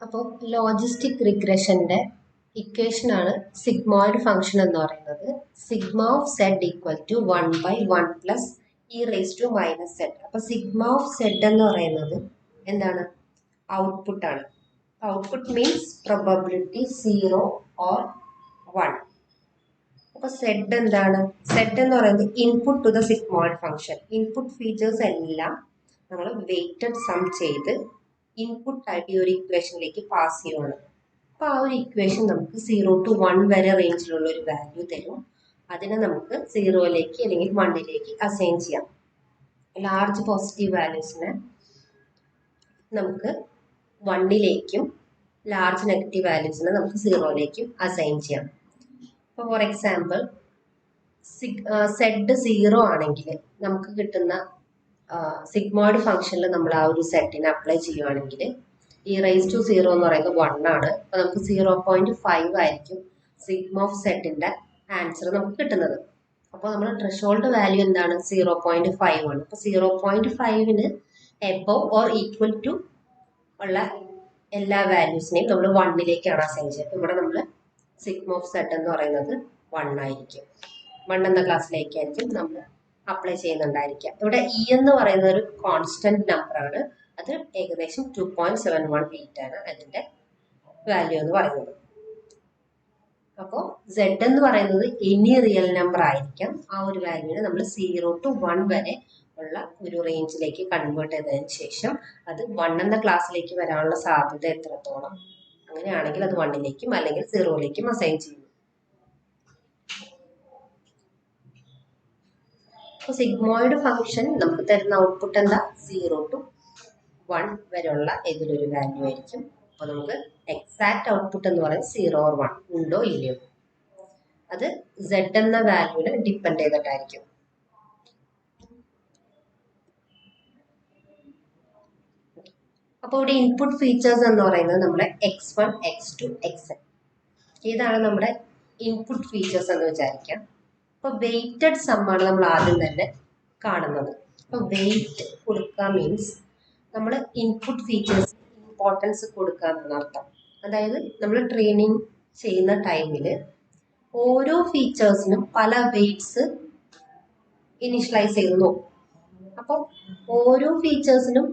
അപ്പോൾ ലോജിസ്റ്റിക് റിഗ്രഷന്റെ ഇക്വേഷൻ ആണ് സിഗ്മോയിഡ് ഫംഗ്ഷൻ എന്ന് പറയുന്നത്. Sigma of z equal to 1/1 plus e raise to minus z. അപ്പൊ സിഗ്മ ഓഫ് സെഡ് എന്ന് പറയുന്നത് എന്താണ്? ഔട്ട്പുട്ട് ആണ്. Output means probability 0 or 1. അപ്പൊ സെഡ് എന്താണ്? സെഡ് എന്ന് പറയുന്നത് input to the sigmoid function. Input features എല്ലാം നമ്മൾ വെയ്റ്റഡ് സം ചെയ്ത് ഇൻപുട്ട് ആയിട്ട് ഈ ഒരു ഇക്വേഷനിലേക്ക് പാസ് ചെയ്യുകയാണ്. അപ്പോൾ ആ ഒരു ഇക്വേഷൻ നമുക്ക് 0 to 1 വരെ റേഞ്ചിലുള്ള ഒരു വാല്യൂ തരും. അതിനെ നമുക്ക് 0ലേക്ക് അല്ലെങ്കിൽ 1ലേക്ക് അസൈൻ ചെയ്യാം. ലാർജ് പോസിറ്റീവ് വാല്യൂസിനെ നമുക്ക് 1ലേക്കും ലാർജ് നെഗറ്റീവ് വാല്യൂസിനെ നമുക്ക് 0ലേക്കും അസൈൻ ചെയ്യാം. ഇപ്പോൾ ഫോർ എക്സാമ്പിൾ സെഡ് 0 ആണെങ്കിൽ നമുക്ക് കിട്ടുന്ന സിഗ്മോയിഡ് ഫംഗ്ഷനിൽ നമ്മൾ ആ ഒരു സെറ്റിനെ അപ്ലൈ ചെയ്യുവാണെങ്കിൽ ഈ റൈസ് ടു 0 എന്ന് പറയുന്നത് 1 ആണ്. അപ്പോൾ നമുക്ക് 0.5 ആയിരിക്കും സിഗ്മ ഓഫ് സെറ്റിന്റെ ആൻസർ നമുക്ക് കിട്ടുന്നത്. അപ്പോൾ നമ്മൾ ത്രെഷോൾഡ് വാല്യൂ എന്താണ്? 0.5 ആണ്. അപ്പോൾ 0.5ന് എബവ് ഓർ ഈക്വൽ ടു ഉള്ള എല്ലാ വാല്യൂസിനെയും നമ്മൾ 1ലേക്കാണ് അസൈൻ ചെയ്യുക. ഇവിടെ നമ്മൾ സിഗ്മ ഓഫ് സെറ്റ് എന്ന് പറയുന്നത് 1 ആയിരിക്കും. 1 എന്ന ക്ലാസ്സിലേക്കായിരിക്കും നമ്മൾ അപ്ലൈ ചെയ്യുന്നുണ്ടായിരിക്കാം. ഇവിടെ ഇ എന്ന് പറയുന്ന ഒരു കോൺസ്റ്റന്റ് നമ്പർ ആണ്. അത് ഏകദേശം 2.718 ആണ് അതിന്റെ വാല്യൂ എന്ന് പറയുന്നത്. അപ്പോൾ സെഡ് എന്ന് പറയുന്നത് എനി റിയൽ നമ്പർ ആയിരിക്കാം. ആ ഒരു വാല്യൂവിനെ നമ്മൾ 0 to 1 വരെ ഉള്ള ഒരു റേഞ്ചിലേക്ക് കൺവേർട്ട് ചെയ്തതിന് ശേഷം അത് 1 എന്ന ക്ലാസ്സിലേക്ക് വരാനുള്ള സാധ്യത എത്രത്തോളം, അങ്ങനെയാണെങ്കിൽ അത് 1ലേക്കും അല്ലെങ്കിൽ 0ലേക്കും അസൈൻ ചെയ്യും. അപ്പോൾ സിഗ്മോയിഡ് ഫംഗ്ഷൻ നമുക്ക് തരുന്ന ഔട്ട്പുട്ട് എന്താ? 0 to 1 വരെയുള്ള ഏതൊരു വാല്യൂ ആയിരിക്കും. അപ്പോൾ നമുക്ക് എക്സാക്ട് ഔട്ട്പുട്ട് എന്ന് പറയുന്നത് 0 or 1 ഉണ്ടോ ഇല്ലയോ, അത് Z എന്ന വാല്യൂവിനെ ഡിപ്പെൻഡ് ചെയ്തിട്ടായിരിക്കും. അപ്പോൾ ഇവിടെ ഇൻപുട്ട് ഫീച്ചേഴ്സ് എന്ന് പറയുന്നത് നമ്മുടെ x1, x2, xn. ഇതാണ് നമ്മുടെ ഇൻപുട്ട് ഫീച്ചേഴ്സ് എന്ന് വിചാരിക്കാം. അപ്പോൾ വെയ്റ്റഡ് സം ആണ് നമ്മൾ ആദ്യം തന്നെ കാണുന്നത്. അപ്പോൾ വെയ്റ്റ് കൊടുക്കുക മീൻസ് നമ്മൾ ഇൻപുട്ട് ഫീച്ചേഴ്സ് ഇമ്പോർട്ടൻസ് കൊടുക്കുക എന്നാണ് അർത്ഥം. അതായത് നമ്മൾ ട്രെയിനിങ് ചെയ്യുന്ന ടൈമിൽ ഓരോ ഫീച്ചേഴ്സിനും പല വെയ്റ്റ്സ് ഇനിഷ്യലൈസ് ചെയ്ത് നോക്കും. അപ്പോൾ ഓരോ ഫീച്ചേഴ്സിനും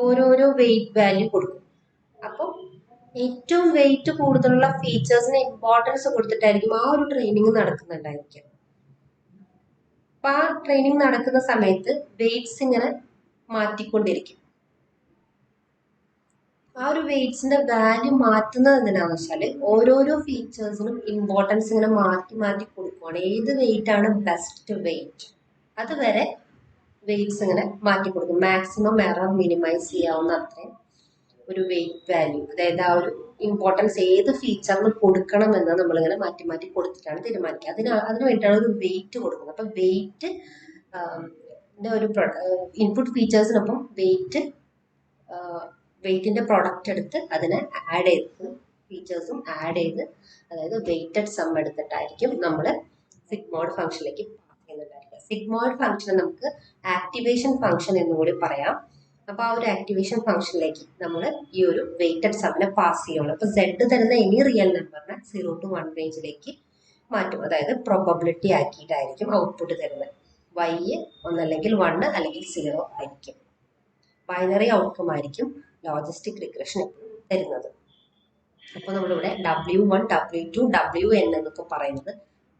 ഓരോരോ വെയ്റ്റ് വാല്യൂ കൊടുക്കും. അപ്പോൾ ഏറ്റവും വെയിറ്റ് കൂടുതലുള്ള ഫീച്ചേഴ്സിന് ഇമ്പോർട്ടൻസ് കൊടുത്തിട്ടായിരിക്കും ആ ഒരു ട്രെയിനിങ് നടക്കുന്നുണ്ടായിരിക്കും. അപ്പൊ ആ ട്രെയിനിങ് നടക്കുന്ന സമയത്ത് വെയ്റ്റ്സ് ഇങ്ങനെ മാറ്റിക്കൊണ്ടിരിക്കും. ആ ഒരു വെയ്റ്റ്സിന്റെ വാല്യൂ മാറ്റുന്നത് എന്തിനാന്ന് വെച്ചാൽ ഓരോരോ ഫീച്ചേഴ്സിനും ഇമ്പോർട്ടൻസ് ഇങ്ങനെ മാറ്റി മാറ്റി കൊടുക്കുവാണ്. ഏത് വെയിറ്റ് ആണ് ബെസ്റ്റ് വെയിറ്റ് അതുവരെ വെയ്റ്റ്സ് ഇങ്ങനെ മാറ്റി കൊടുക്കും. മാക്സിമം എറർ മിനിമൈസ് ചെയ്യാവുന്ന അത്രയും ഒരു വെയിറ്റ് വാല്യൂ, അതായത് ആ ഒരു ഇമ്പോർട്ടൻസ് ഏത് ഫീച്ചറിന് കൊടുക്കണമെന്ന് നമ്മളിങ്ങനെ മാറ്റി മാറ്റി കൊടുത്തിട്ടാണ് തീരുമാനിക്കുക. അതിന് വേണ്ടിയിട്ടാണ് ഒരു വെയിറ്റ് കൊടുക്കുന്നത്. അപ്പം വെയിറ്റ് ഒരു ഇൻപുട്ട് ഫീച്ചേഴ്സിനൊപ്പം വെയിറ്റിന്റെ പ്രൊഡക്റ്റ് എടുത്ത് അതിനെ ആഡ് ചെയ്ത് ഫീച്ചേഴ്സും ആഡ് ചെയ്ത്, അതായത് വെയിറ്റഡ് സം എടുത്തിട്ടായിരിക്കും നമ്മൾ സിഗ്മോയിഡ് ഫംഗ്ഷനിലേക്ക് പാസ് ചെയ്യുന്നുണ്ടായിരിക്കുക. സിഗ്മോയിഡ് ഫംഗ്ഷനെ നമുക്ക് ആക്ടിവേഷൻ ഫംഗ്ഷൻ എന്നുകൂടി പറയാം. അപ്പൊ ആ ഒരു ആക്ടിവേഷൻ ഫംഗ്ഷനിലേക്ക് നമ്മൾ ഈ ഒരു വെയ്റ്റഡ് സമ്മിനെ പാസ് ചെയ്യണം. അപ്പൊ സെഡ് തരുന്ന എനി റിയൽ നമ്പറിനെ 0 to 1 റേഞ്ചിലേക്ക് മാറ്റും. അതായത് പ്രോബബിലിറ്റി ആക്കിയിട്ടായിരിക്കും ഔട്ട്പുട്ട് തരുന്നത്. y ഒന്നല്ലെങ്കിൽ 1 അല്ലെങ്കിൽ 0 ആയിരിക്കും. ബൈനറി ഔട്ട്കം ആയിരിക്കും ലോജിസ്റ്റിക് റിഗ്രഷൻ തരുന്നത്. അപ്പൊ നമ്മളിവിടെ W1, W2, Wn എന്നൊക്കെ പറയുന്നത്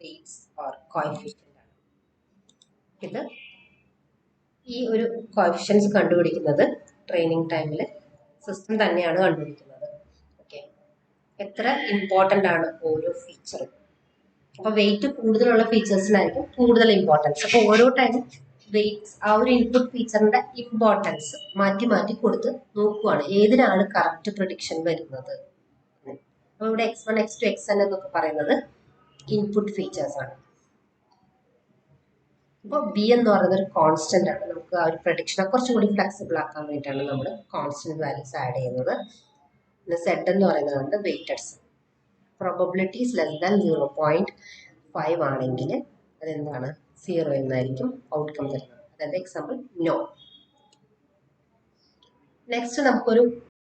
വെയ്റ്റ്സ് ഓർ കോഎഫിഷ്യന്റ് ആണ്. ഇത് ഈ ഒരു കോഎഫിഷ്യൻസ് കണ്ടുപിടിക്കുന്നത് ട്രെയിനിങ് ടൈമിൽ സിസ്റ്റം തന്നെയാണ് കണ്ടുപിടിക്കുന്നത്. ഓക്കെ, എത്ര ഇമ്പോർട്ടൻ്റ് ആണ് ഓരോ ഫീച്ചറും. അപ്പോൾ വെയിറ്റ് കൂടുതലുള്ള ഫീച്ചേഴ്സിനായിരിക്കും കൂടുതൽ ഇമ്പോർട്ടൻസ്. അപ്പോൾ ഓരോ ടൈമും വെയിറ്റ്സ് ആ ഒരു ഇൻപുട്ട് ഫീച്ചറിന്റെ ഇമ്പോർട്ടൻസ് മാറ്റി മാറ്റി കൊടുത്ത് നോക്കുവാണ് ഏതിനാണ് കറക്റ്റ് പ്രഡിക്ഷൻ വരുന്നത്. അപ്പോൾ ഇവിടെ x1, x2, xn എന്നൊക്കെ പറയുന്നത് ഇൻപുട്ട് ഫീച്ചേഴ്സ് ആണ്. അപ്പോൾ ബി എന്ന് പറയുന്നത് ഒരു കോൺസ്റ്റന്റ് ആണ്. നമുക്ക് ആ ഒരു പ്രഡിക്ഷനെ കുറച്ചുകൂടി ഫ്ലെക്സിബിൾ ആക്കാൻ വേണ്ടിയിട്ടാണ് നമ്മൾ കോൺസ്റ്റന്റ് വാല്യൂസ് ആഡ് ചെയ്യുന്നത്. പിന്നെ സെഡ് എന്ന് പറയുന്നത് weighted sum. Probability less than 0.5 ആണെങ്കിൽ അതെന്താണ്? 0 എന്നായിരിക്കും ഔട്ട്കം തരുന്നത്. അതായത് എക്സാമ്പിൾ നോ. നെക്സ്റ്റ് നമുക്കൊരു